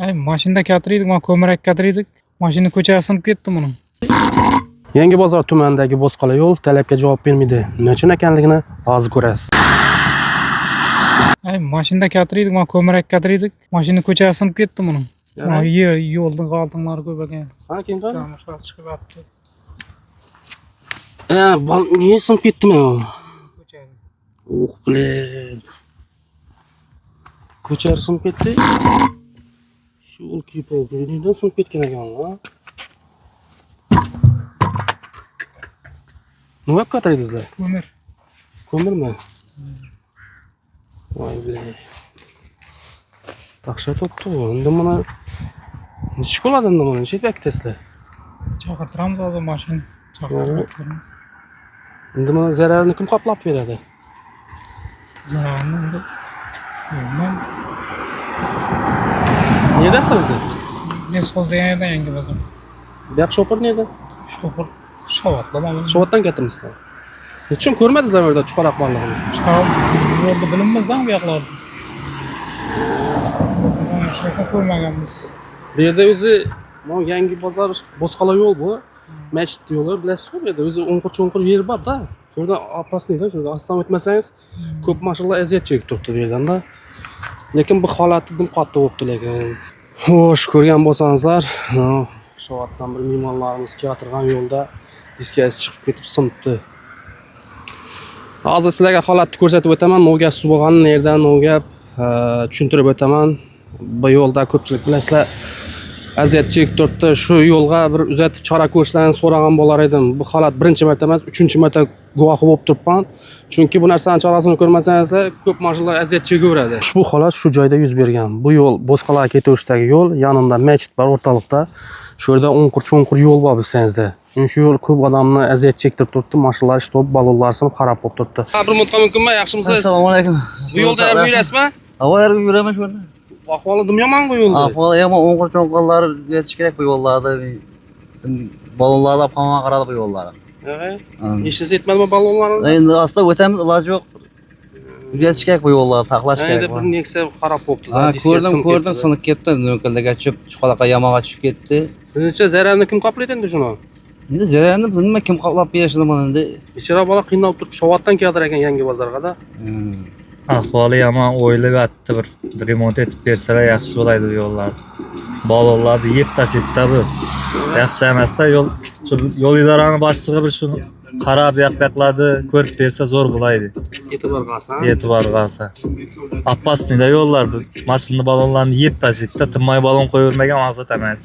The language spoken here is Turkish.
Ay mashinada keltirdik, men ko'mirak keltirdik. Mashina ko'chaga sinib ketdi buni. Yangibozor tumanidagi Bo'zqala yo'l talabga javob bermaydi. Nima uchun ekanligini hozir ko'rasiz. Ay mashinada keltirdik, men ko'mirak keltirdik. Mashina ko'chaga sinib ketdi buni. Yo'lning g'altinlari ko'p ekan. Ha, keyin qani? To'g'ri chiqib yotdi. Niye sinib ketdimi? Ko'chaga. Oh, bilan. Ko'char sinib ketdi. Yo'l kiyib neden sinib ketgan ekan, ha? Nima qiltirdingizlar? Ko'mir. Ko'mirmi? Voy bilan. Taqshat o'tdi. Endi buni necha bo'ladi endi buni? Necha bekitasizlar? Chaqirtiramiz hozir mashina. Chaqirtiramiz. Endi buni zararini kim qoplab beradi? Zararni bilmem. Neredasan o'zi? Ne so'z degan yerdan yangi bozor. Bu yoq shopir neda? Shopir shavatlamam. Shovatdan keltirmisizlar. Nechun ko'rmadingizlar o'rda chuqaloq borligini? Yo'lda bilinmasdan bu yoqlarda. Hech ko'rmaganmiz. Bu yerda o'zi yangi bozor Bo'zqala yo'l bu. Masjid yo'li bilasizmi bu yerda o'zi o'nqir yer bor-da. Shurda opasniyda, shurda aslan o'tmasangiz ko'p mashinalar aziyat chekib turibdi bu yerdan-da. Lekin bu holati dim qattiq bo'libdi lekin. Xo'sh, ko'rgan bo'lsangizlar, shovatdan bir mehmonlarimiz keltirgan yo'lda diskasi chiqib ketib sinibdi. Hozir sizlarga holatni ko'rsatib o'taman. No gap bo'lganini nerdan, no gap tushuntirib o'taman. Bu yo'lda ko'pchilik bilasizlar aziyat chekib turibdi. Shu yo'lga bir uzatib chora ko'rishlarni so'ragan bo'lar edim. Bu holat birinchi marta emas, 3-marta guvohi bo'lib turibman. Chunki bu narsani chorasini ko'rmasangizlar, ko'p mashinalar aziyat chekaveradi. Ushbu holat shu joyda yuz bergan. Bu yo'l Bo'zqalaga ketaverishdagi yo'l, yonida masjid bor o'rtalikda. Shu yerda o'nqir yo'l bor bilsangizlar. Shu yo'l ko'p odamni aziyat chektirib turibdi. Mashinalar ishtib, balonlar sinib xarob bo'lib turibdi. Bir minutga mumkinmi? Yaxshimisiz? Assalomu alaykum. Bu yo'lda yurasizmi? Havo yerga yuraman shu yerda. Ahvoli yomon bu yo'lda. Ahvoli yomon, o'nqir-cho'nqirlar yetish kerak bu yo'llarda. Balonlarga qonga qaradi bu yo'llar. Ishingiz yetmadimi balonlarni? Endi asta o'tamiz, iloji yo'q. Yetish kerak bu yo'llarni saqlash kerak. Endi bir Nexia xarob bo'libdi. Ko'rdim, sinib ketdi. Nurkallaga tushib, chuqaloqqa yamog'iga tushib ketdi. Sizcha zararni kim qoplaydi endi shuni? Endi zararni bilmayman kim qoplab berishini buni endi. Ichra bola qiynalib turib, Shovatdan keltir ekan yangi bozorga-da. Ahvoli yomon, o'ylab yotdi, bir remont etib bersalar yaxshi bo'ladi bu yo'llarni. Balonlarni yeb tashlaydi bu. Yaxshi emas-da yo'l idorani boshlig'i bir shuni qarab yoqlarni ko'rib bersa zo'r bo'ladi. E'tibor qilsa. Opasniyda yo'llar bu mashina balonlarni yeb tashlaydi, tinmay balon qo'yavermagan maqsad emas.